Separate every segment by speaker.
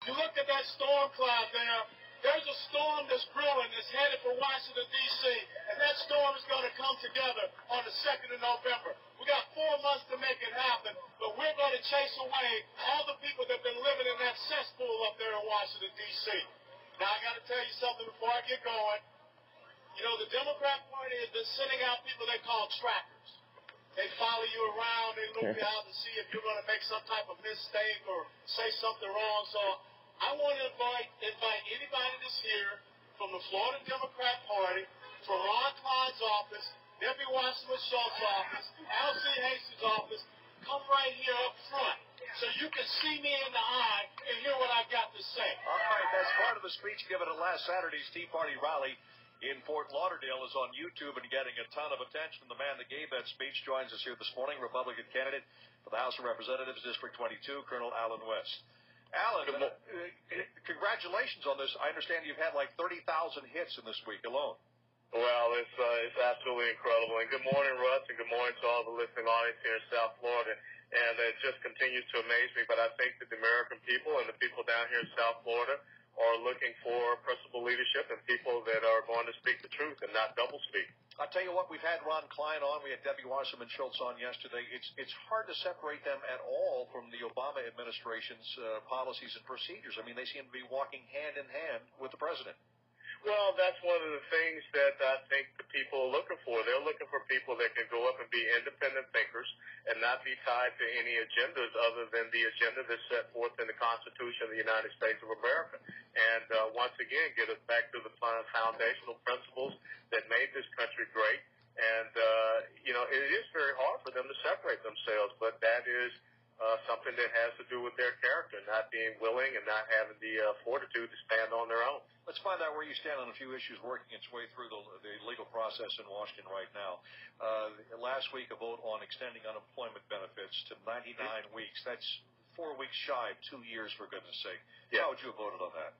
Speaker 1: You look at that storm cloud there. There's a storm that's brewing that's headed for Washington, D.C., and that storm is going to come together on the 2nd of November. We got 4 months to make it happen, but we're going to chase away all the people that have been living in that cesspool up there in Washington, D.C. Now, I got to tell you something before I get going. You know, the Democrat Party has been sending out people they call trackers. They follow you around, they look you out to see if you're going to make some type of mistake or say something wrong. So I want to invite anybody that's here from the Florida Democrat Party, from Ron Klein's office, Debbie Wasserman Schultz's office, Alcee Hastings' office, come right here up front so you can see me in the eye and hear what I've got to say.
Speaker 2: All right, that's part of the speech given at last Saturday's Tea Party rally in Fort Lauderdale is on YouTube and getting a ton of attention. The man that gave that speech joins us here this morning, Republican candidate for the House of Representatives, District 22, Colonel Alan West. Alan, congratulations on this. I understand you've had like 30,000 hits in this week alone.
Speaker 3: Well, it's absolutely incredible. And good morning, Russ, and good morning to all the listening audience here in South Florida. And it just continues to amaze me. But I think that the American people and the people down here in South Florida are looking for principled leadership and people that are going to speak the truth and not doublespeak.
Speaker 2: I'll tell you what, we've had Ron Klein on. We had Debbie Wasserman Schultz on yesterday. It's hard to separate them at all from the Obama administration's policies and procedures. I mean, they seem to be walking hand in hand with the president.
Speaker 3: Well, that's one of the things that I think the people are looking for. They're looking for people that can go up and be independent thinkers and not be tied to any agendas other than the agenda that's set forth in the Constitution of the United States of America. And once again, get us back to the foundational principles that made this country great. And, it is very hard for them to separate themselves, but that is something that has to do with their character, not being willing and not having the fortitude to stand on their own.
Speaker 2: Let's find out where you stand on a few issues working its way through the legal process in Washington right now. Last week, a vote on extending unemployment benefits to 99 weeks. That's 4 weeks shy of 2 years, for goodness sake.
Speaker 3: Yeah.
Speaker 2: How would you have voted on that?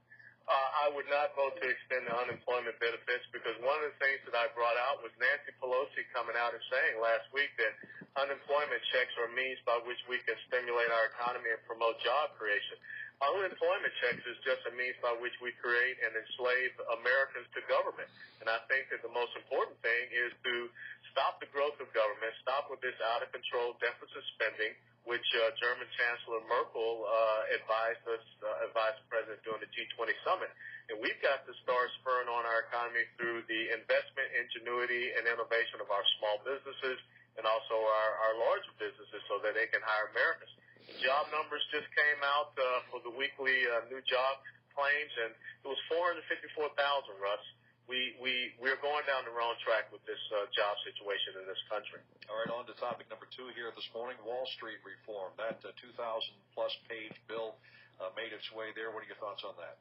Speaker 3: I would not vote to extend the unemployment benefits because one of the things that I brought out was Nancy Pelosi coming out and saying last week that unemployment checks are a means by which we can stimulate our economy and promote job creation. Unemployment checks is just a means by which we create and enslave Americans to government. And I think that the most important thing is to stop the growth of government, stop with this out-of-control deficit spending, which German Chancellor Merkel advised the president during the G20 summit. And we've got to start spurring on our economy through the investment, ingenuity, and innovation of our small businesses and also our larger businesses so that they can hire Americans. Job numbers just came out for the weekly new job claims, and it was 454,000, Russ. We're going down the wrong track with this job situation in this country.
Speaker 2: All right, on to topic number 2 here this morning, Wall Street reform. That 2,000-plus page bill made its way there. What are your thoughts on that?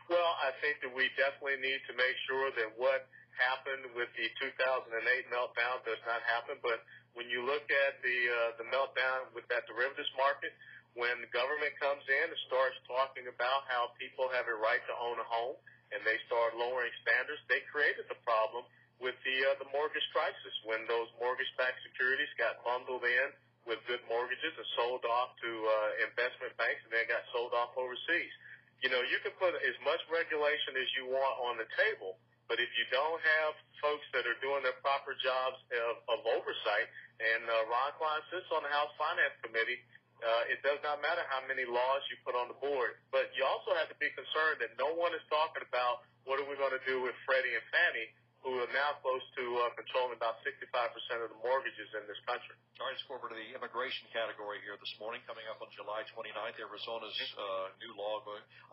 Speaker 3: Well, I think that we definitely need to make sure that what happened with the 2008 meltdown does not happen. But when you look at the meltdown with that derivatives market, when the government comes in and starts talking about how people have a right to own a home, and they start lowering standards, they created the problem with the mortgage crisis when those mortgage-backed securities got bundled in with good mortgages and sold off to investment banks and then got sold off overseas. You know, you can put as much regulation as you want on the table, but if you don't have folks that are doing their proper jobs of oversight, and Ron Klein sits on the House Finance Committee, it does not matter how many laws you put on the board. But you also have to be concerned that no one is talking about what are we going to do with Freddie and Fannie, who are now close to controlling about 65% of the mortgages in this country.
Speaker 2: All right, let's go over to the immigration category here this morning. Coming up on July 29th, Arizona's new law.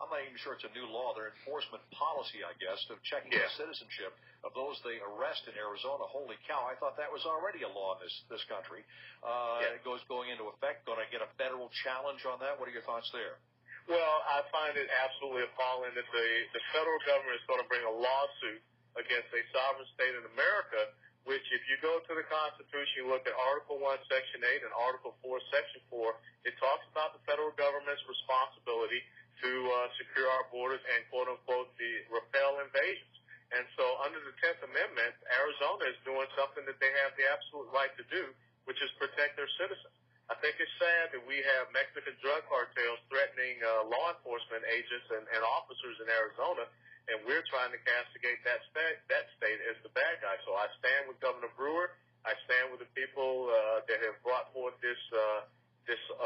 Speaker 2: I'm not even sure it's a new law. Their enforcement policy, I guess, of checking the citizenship of those they arrest in Arizona. Holy cow, I thought that was already a law in this country. It goes going into effect. Going to get a federal challenge on that? What are your thoughts there?
Speaker 3: Well, I find it absolutely appalling that the federal government is going to bring a lawsuit against a sovereign state in America, which if you go to the Constitution, you look at Article 1, Section 8, and Article 4, Section 4, it talks about the federal government's responsibility to secure our borders and, quote-unquote, repel invasions. And so under the 10th Amendment, Arizona is doing something that they have the absolute right to do, which is protect their citizens. I think it's sad fact that we have Mexican drug cartels threatening law enforcement agents and officers in Arizona, and we're trying to castigate that state as the bad guy. So I stand with Governor Brewer. I stand with the people that have brought forth this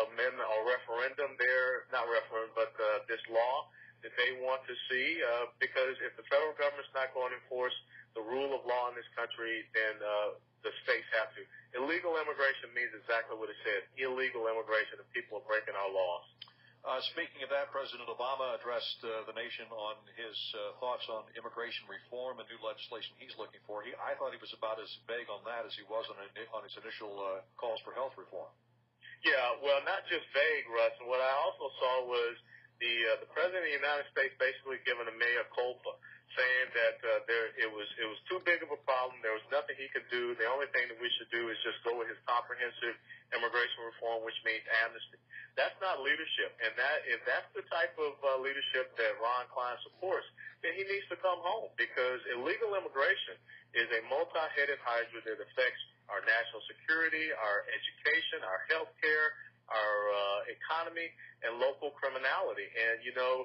Speaker 3: amendment or referendum there, not referendum, but this law that they want to see, because if the federal government's not going to enforce the rule of law in this country, then the states have to. Illegal immigration means exactly what it says, illegal immigration, and people are breaking our laws.
Speaker 2: Speaking of that, President Obama addressed the nation on his thoughts on immigration reform and new legislation he's looking for. I thought he was about as vague on that as he was on his initial calls for health reform.
Speaker 3: Yeah, well, not just vague, Russ. And what I also saw was the President of the United States basically giving a mea culpa, saying that it was too big of a problem. There was nothing he could do. The only thing that we should do is just go with his comprehensive immigration reform, which means amnesty. That's not leadership. And if that's the type of leadership that Ron Klein supports, then he needs to come home, because illegal immigration is a multi-headed hydra that affects our national security, our education, our health care, our economy, and local criminality. And,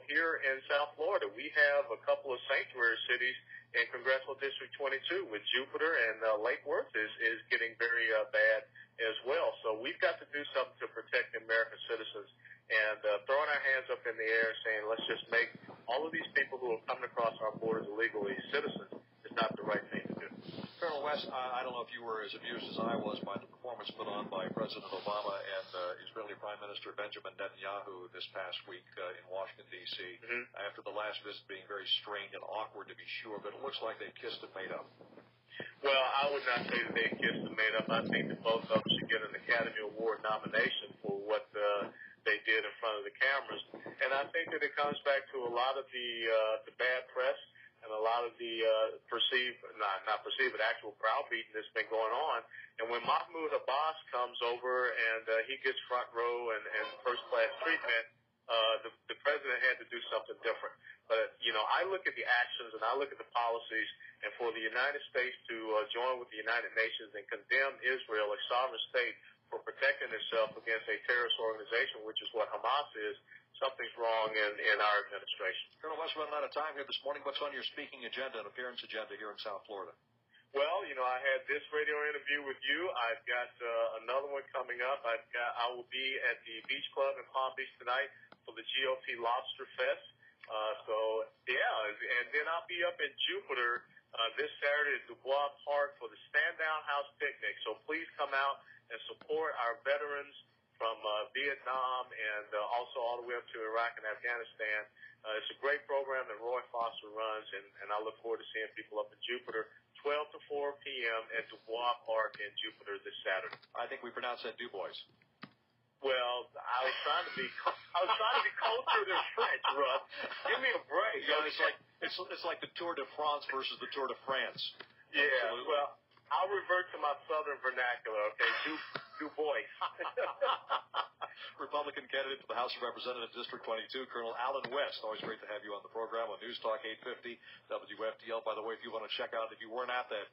Speaker 3: here in South Florida, we have a couple of sanctuary cities in Congressional District 22 with Jupiter, and Lake Worth is getting very bad as well. So we've got to do something to protect American citizens, and throwing our hands up in the air saying, let's just make all of these people who are coming across our borders illegally citizens is not the right thing to do.
Speaker 2: Colonel West, I don't know if you were as amused as I was by the performance put on by President Obama and Israeli Prime Minister Benjamin Netanyahu this past week in Washington, D.C., after the last visit being very strained and awkward, to be sure, but it looks like they kissed and made up.
Speaker 3: Well, I would not say that they kissed and made up. I think that both of them should get an Academy Award nomination for what they did in front of the cameras. And I think that it comes back to a lot of the bad press and a lot of the not perceived, but actual browbeating that's been going on. And when Mahmoud Abbas comes over and he gets front row and first-class treatment, the president had to do something different. But, I look at the actions and I look at the policies, and for the United States to join with the United Nations and condemn Israel, a sovereign state, for protecting itself against a terrorist organization, which is what Hamas is, something's wrong in our administration.
Speaker 2: Colonel West, we're running out of time here this morning. What's on your speaking agenda and appearance agenda here in South Florida?
Speaker 3: Well, I had this radio interview with you. I've got another one coming up. I will be at the Beach Club in Palm Beach tonight for the GOP Lobster Fest. And then I'll be up in Jupiter this Saturday at Dubois Park for the Stand Down House Picnic. So please come out and support our veterans from Vietnam and also all the way up to Iraq and Afghanistan. It's a great program that Roy Foster runs, and I look forward to seeing people up in Jupiter 12 to 4 p.m. at Dubois Park in Jupiter this Saturday.
Speaker 2: I think we pronounce that Dubois.
Speaker 3: Well, I was trying to be closer than French, Russ. Give me a break.
Speaker 2: It's like the Tour de France versus the Tour de France.
Speaker 3: Yeah.
Speaker 2: Absolutely.
Speaker 3: Well, I'll revert to my southern vernacular. Okay, Dubois.
Speaker 2: Republican candidate for the House of Representatives, District 22, Colonel Alan West. Always great to have you on the program on News Talk 850 WFDL. By the way, if you want to check out, if you weren't at that